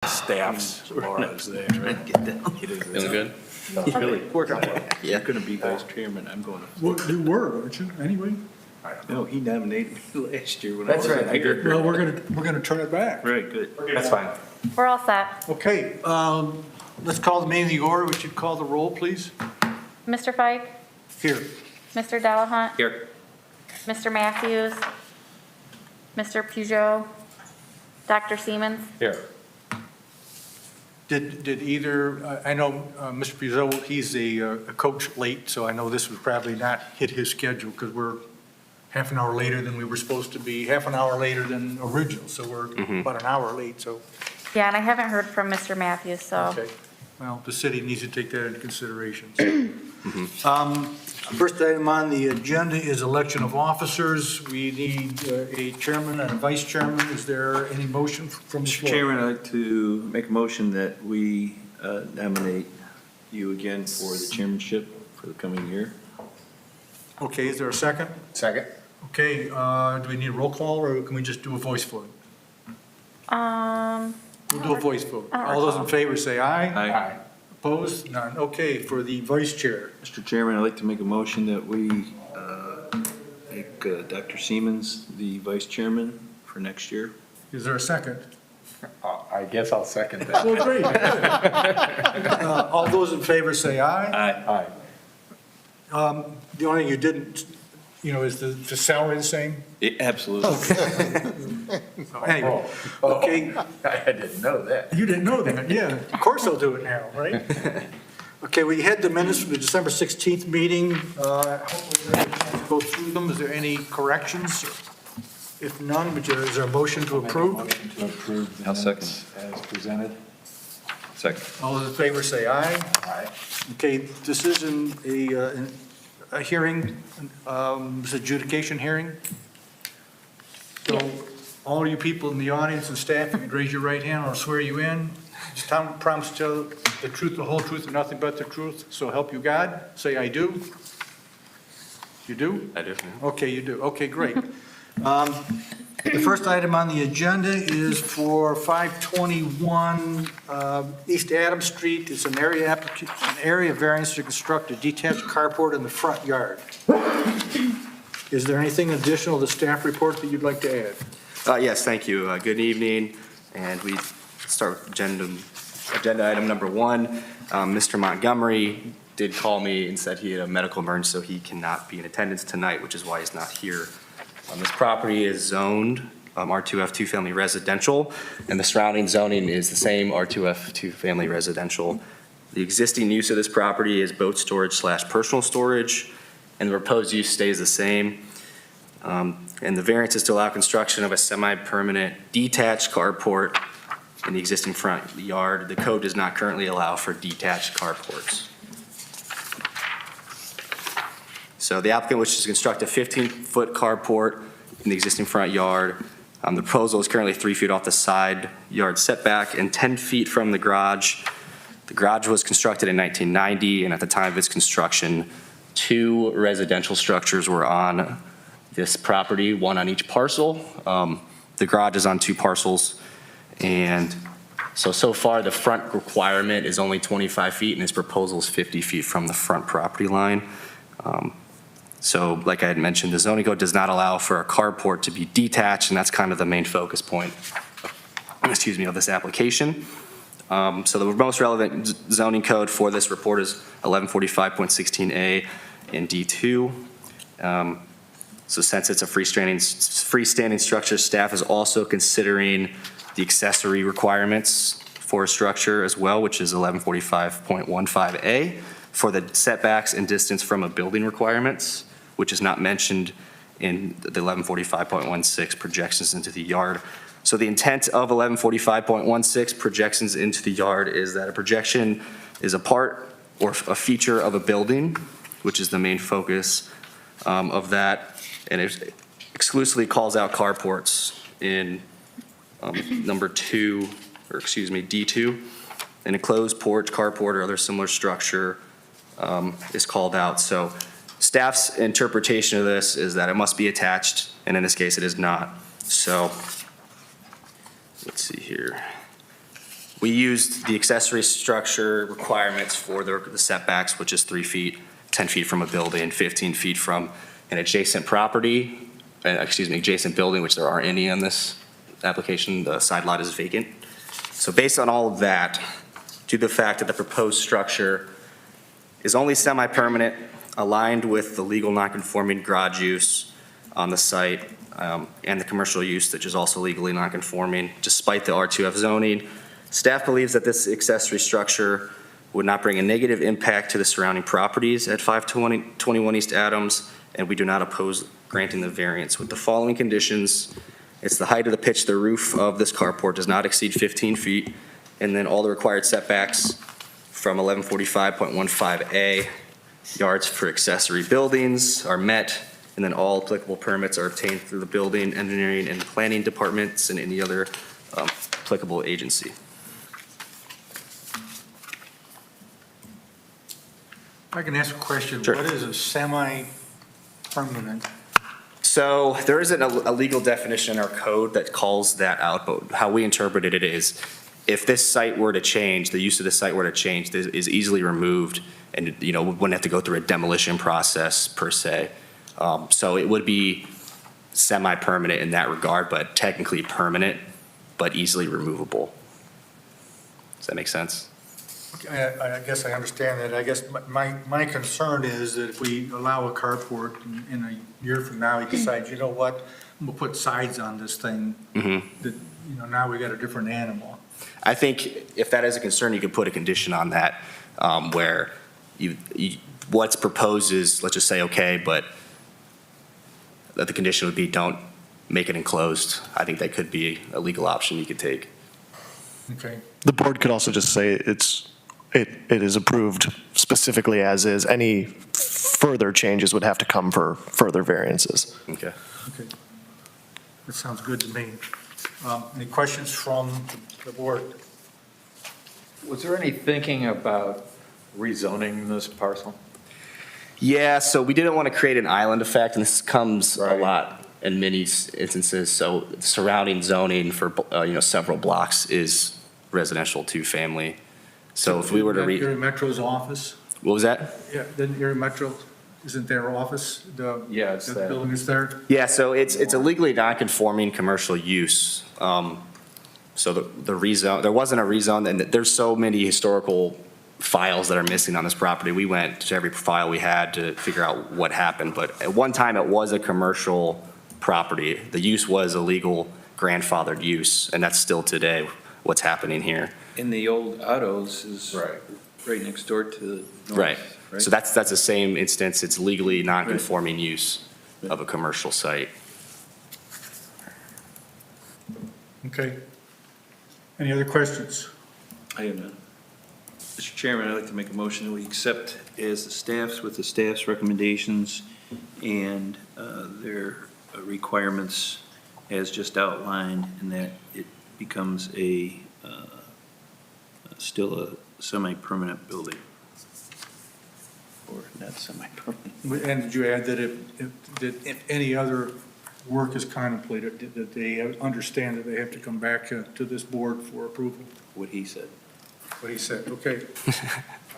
Staff's laws there, right? Feeling good? Really working well. Yeah. You're gonna be vice chairman, I'm going Well, you were, aren't you, anyway? to. No, he nominated me last year when I was. That's right, I agree. Well, we're gonna turn it back. Very good. That's fine. We're all set. Okay, let's call the meeting to the order. We should call the roll, please. Mr. Fike, Here. Mr. Delahunt, Here. Mr. Matthews, Mr. Peugeot, Dr. Siemens. Here. Did either, I know Mr. Pizzo, he's a coach late, so I know this would probably not hit his schedule because we're half an hour later than we were supposed to be, half an hour later than original, so we're about an hour late, so, Yeah, and I haven't heard from Mr. Matthews, so. okay. Well, the city needs to take that into consideration. First item on the agenda is election of officers. We need a chairman and a vice chairman. Is there any motion from the Mr. floor? Chairman, I'd like to make a motion that we nominate you again for the chairmanship for the coming year. Okay, is there a second? Second. Okay, do we need a roll call, or can we just do a voice vote? We'll do a voice vote. All those in favor say aye. Aye. Opposed? None. Okay, for the vice chair. Mr. Chairman, I'd like to make a motion that we make Dr. Siemens the vice chairman for next year. Is there a second? I guess I'll second that. Well, great. All those in favor say aye. Aye. The only thing you didn't, is the salary the same? Absolutely. Anyway, okay. I didn't know that. You didn't know that, yeah. Of course they'll do it now, right? Okay, we had the minutes from the December 16th meeting. Hopefully we're going to go through them. Is there any corrections? If none, is there a motion to approve? Motion to approve the I'll second. minutes as presented. Second. All those in favor say aye. Aye. Okay, this is a hearing, it's adjudication hearing. So all you people in the audience and staff, if you'd raise your right hand, I'll swear you in. Just promise to tell the truth, the whole truth, and nothing but the truth, so help you God. Say, I do. You do? I do. Okay, you do. Okay, great. The first item on the agenda is for 521 East Adams Street. It's an area variance to construct a detached carport in the front yard. Is there anything additional to the staff report that you'd like to add? Yes, thank you. Good evening, and we start with agenda item number 1. Mr. Montgomery did call me and said he had a medical emergency, so he cannot be in attendance tonight, which is why he's not here. This property is zoned R2F2 family residential, and the surrounding zoning is the same R2F2 family residential. The existing use of this property is boat storage / personal storage, and the proposed use stays the same. And the variance is to allow construction of a semi-permanent detached carport in the existing front yard. The code does not currently allow for detached carports. So the applicant wishes to construct a 15-foot carport in the existing front yard. The proposal is currently 3 feet off the side yard setback and 10 feet from the garage. The garage was constructed in 1990, and at the time of its construction, 2 residential structures were on this property, 1 on each parcel. The garage is on 2 parcels, and so far the front requirement is only 25 feet, and his proposal is 50 feet from the front property line. So like I had mentioned, the zoning code does not allow for a carport to be detached, and that's kind of the main focus point, of this application. So the most relevant zoning code for this report is 1145.16a and D2. So since it's a freestanding structure, staff is also considering the accessory requirements for a structure as well, which is 1145.15a for the setbacks and distance from a building requirements, which is not mentioned in the 1145.16 projections into the yard. So the intent of 1145.16 projections into the yard is that a projection is a part or a feature of a building, which is the main focus of that, and it exclusively calls out carports in D2, an enclosed porch, carport, or other similar structure is called out. So staff's interpretation of this is that it must be attached, and in this case it is not. So let's see here. We used the accessory structure requirements for the setbacks, which is 3 feet, 10 feet from a building, 15 feet from an adjacent property, adjacent building, which there aren't any on this application. The side lot is vacant. So based on all of that, due to the fact that the proposed structure is only semi-permanent, aligned with the legal non-conforming garage use on the site, and the commercial use, which is also legally non-conforming, despite the R2F zoning, staff believes that this accessory structure would not bring a negative impact to the surrounding properties at 521 East Adams, and we do not oppose granting the variance with the following conditions. It's the height of the pitch of the roof of this carport does not exceed 15 feet, and then all the required setbacks from 1145.15A yards for accessory buildings are met, and then all applicable permits are obtained through the building, engineering, and planning departments and any other applicable agency. If I can ask a question. Sure. What is a semi-permanent? So there isn't a legal definition in our code that calls that out, but how we interpreted it is, if this site were to change, the use of the site were to change, this is easily removed, and, we wouldn't have to go through a demolition process per se. So it would be semi-permanent in that regard, but technically permanent, but easily removable. Does that make sense? I guess I understand that. I guess my concern is that if we allow a carport and in a year from now, he decides, you know what, we'll put sides on this thing, that, now we got a different animal. I think if that is a concern, you could put a condition on that, where what's proposed is, let's just say, okay, but that the condition would be don't make it enclosed. I think that could be a legal option you could take. Okay. The board could also just say it is approved specifically as is. Any further changes would have to come for further variances. Okay. Okay. That sounds good to me. Any questions from the board? Was there any thinking about rezoning this parcel? Yeah, so we didn't want to create an island effect, and this comes a Right. lot in many instances. So surrounding zoning for, several blocks is residential two-family. So if we were to Erie Metro's office? what was that? Yeah, then Erie Metro, isn't their office, Yeah, it's the that. building is there? Yeah, so it's a legally non-conforming commercial use. So the rezone, there wasn't a rezone, and there's so many historical files that are missing on this property. We went to every file we had to figure out what happened, but at one time it was a commercial property. The use was a legal grandfathered use, and that's still today what's happening here. And the old autos is Right. right next door to the north. Right. So that's the same instance. It's legally non-conforming use of a commercial site. Okay. Any other questions? I have none. Mr. Chairman, I'd like to make a motion that we accept as the staff's, with the staff's recommendations and their requirements as just outlined, and that it becomes still a semi-permanent building. Or not semi-permanent. And did you add that if any other work is contemplated, that they understand that they have to come back to this board for approval? What he said. What he said, okay,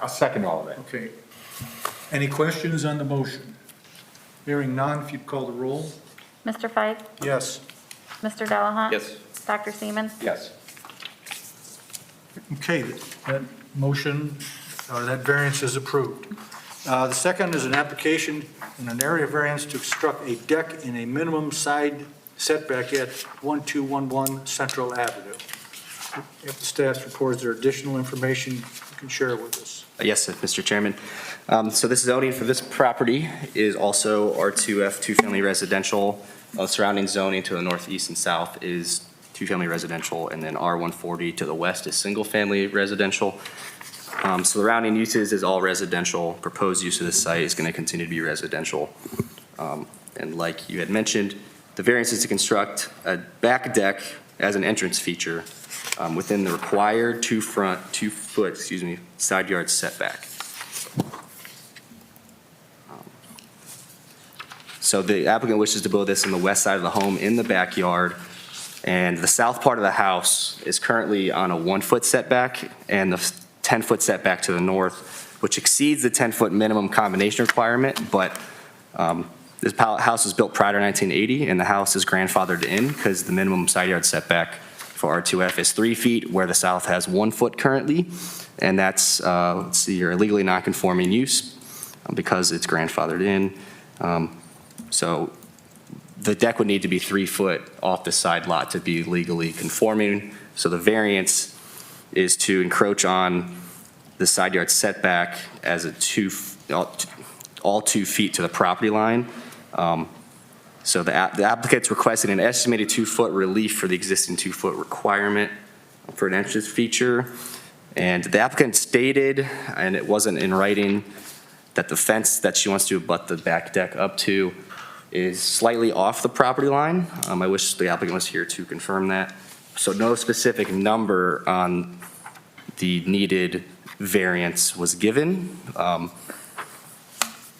I'll second all of that. okay. Any questions on the motion? Hearing none, if you'd call the roll? Mr. Fike? Yes. Mr. Delahunt? Yes. Dr. Seaman? Yes. Okay, that motion, or that variance is approved. The second is an application in an area variance to construct a deck in a minimum side setback at 1211 Central Avenue. If the staff reports there additional information you can share with us. Yes, Mr. Chairman. So this zoning for this property is also R2F, two-family residential. Surrounding zoning to the northeast and south is two-family residential, and then R140 to the west is single-family residential. So surrounding uses is all residential. Proposed use of the site is going to continue to be residential. And like you had mentioned, the variance is to construct a back deck as an entrance feature within the required two-foot side yard setback. So the applicant wishes to build this in the west side of the home in the backyard. And the south part of the house is currently on a 1-foot setback and the 10-foot setback to the north, which exceeds the 10-foot minimum combination requirement, but this house was built prior to 1980, and the house is grandfathered in because the minimum side yard setback for R2F is 3 feet, where the south has 1 foot currently, and that's, let's see here, illegally non-conforming use because it's grandfathered in. So the deck would need to be 3 foot off the side lot to be legally conforming. So the variance is to encroach on the side yard setback as all 2 feet to the property line. So the applicant's requesting an estimated 2-foot relief for the existing 2-foot requirement for an entrance feature. And the applicant stated, and it wasn't in writing, that the fence that she wants to abut the back deck up to is slightly off the property line. I wish the applicant was here to confirm that. So no specific number on the needed variance was given.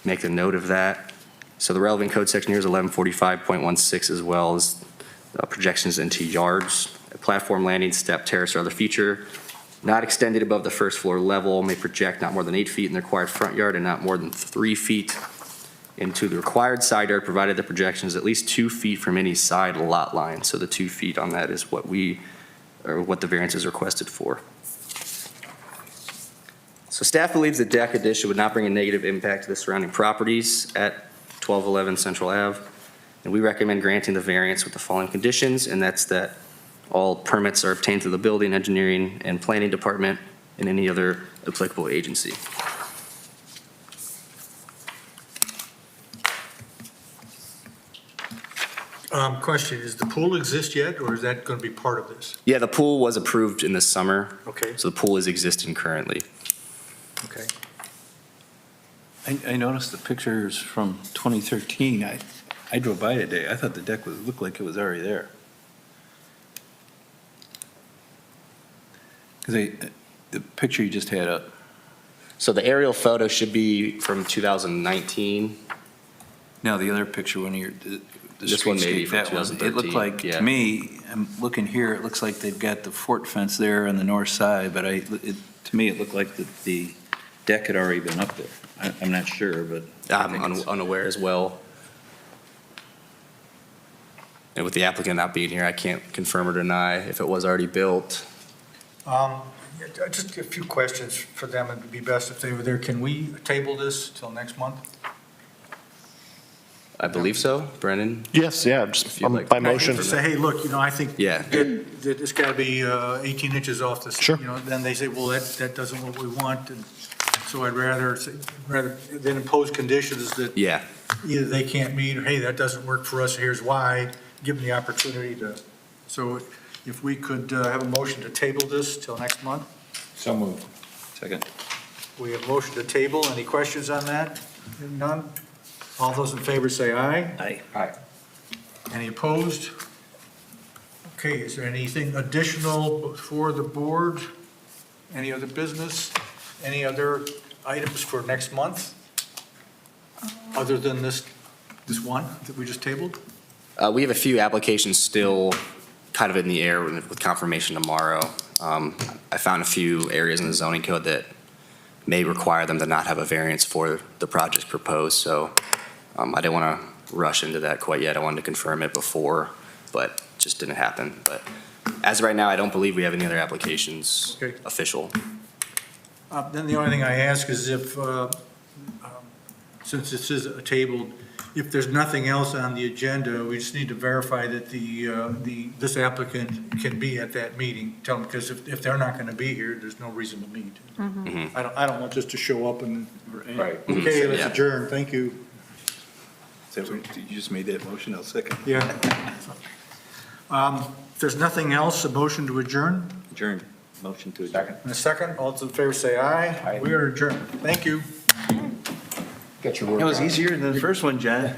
Make a note of that. So the relevant code section here is 1145.16, as well as projections into yards. A platform, landing, step, terrace, or other feature not extended above the first floor level may project not more than 8 feet in the required front yard and not more than 3 feet into the required side yard, provided the projection is at least 2 feet from any side lot line. So the 2 feet on that is what the variance is requested for. So staff believes the deck addition would not bring a negative impact to the surrounding properties at 1211 Central Ave. And we recommend granting the variance with the following conditions, and that's that all permits are obtained through the building, engineering, and planning department and any other applicable agency. Question, does the pool exist yet, or is that going to be part of this? Yeah, the pool was approved in the summer. Okay. So the pool is existing currently. Okay. I noticed the pictures from 2013. I drove by today. I thought the deck looked like it was already there. Because the picture you just had up, So the aerial photo should be from 2019. now the other picture, one of your, the This one may be streetscape, from that one, it 2013, looked like, yeah. to me, I'm looking here, it looks like they've got the fort fence there on the north side, but to me, it looked like the deck had already been up there. I'm not sure, but. I think I'm it's- unaware as well. And with the applicant not being here, I can't confirm or deny if it was already built. Just a few questions for them. It'd be best if they were there. Can we table this till next month? I believe so, Brennan? Yes, yeah, If just you'd like by to- motion. To say, hey, look, I think Yeah. that it's got to be 18 inches off the, Sure. then they say, well, that doesn't what we want. And so I'd rather than impose conditions that Yeah, either they can't meet, or, hey, that doesn't work for us, here's why, give them the opportunity to, so if we could have a motion to table this till next month. So moved. Second. We have a motion to table. Any questions on that? None? All those in favor say aye. Aye. Any opposed? Okay, is there anything additional for the board? Any other business? Any other items for next month? Other than this one that we just tabled? we have a few applications still kind of in the air with confirmation tomorrow. I found a few areas in the zoning code that may require them to not have a variance for the project proposed, so I didn't want to rush into that quite yet. I wanted to confirm it before, but it just didn't happen. But as of right now, I don't believe we have any other applications Okay. official. Then the only thing I ask is if, since this is tabled, if there's nothing else on the agenda, we just need to verify that this applicant can be at that meeting. Tell them, because if they're not going to be here, there's no reason to meet. Mhm. I don't want this to show up and, Right. okay, let's Yeah. adjourn, thank you. So you just made that motion, I'll second. Yeah. If there's nothing else, a motion to adjourn? Adjourned. Motion to adjourn. Second. In a second, all those in favor say aye. Aye. We are adjourned. Thank you. Get your work That was on it. easier than the first one, John.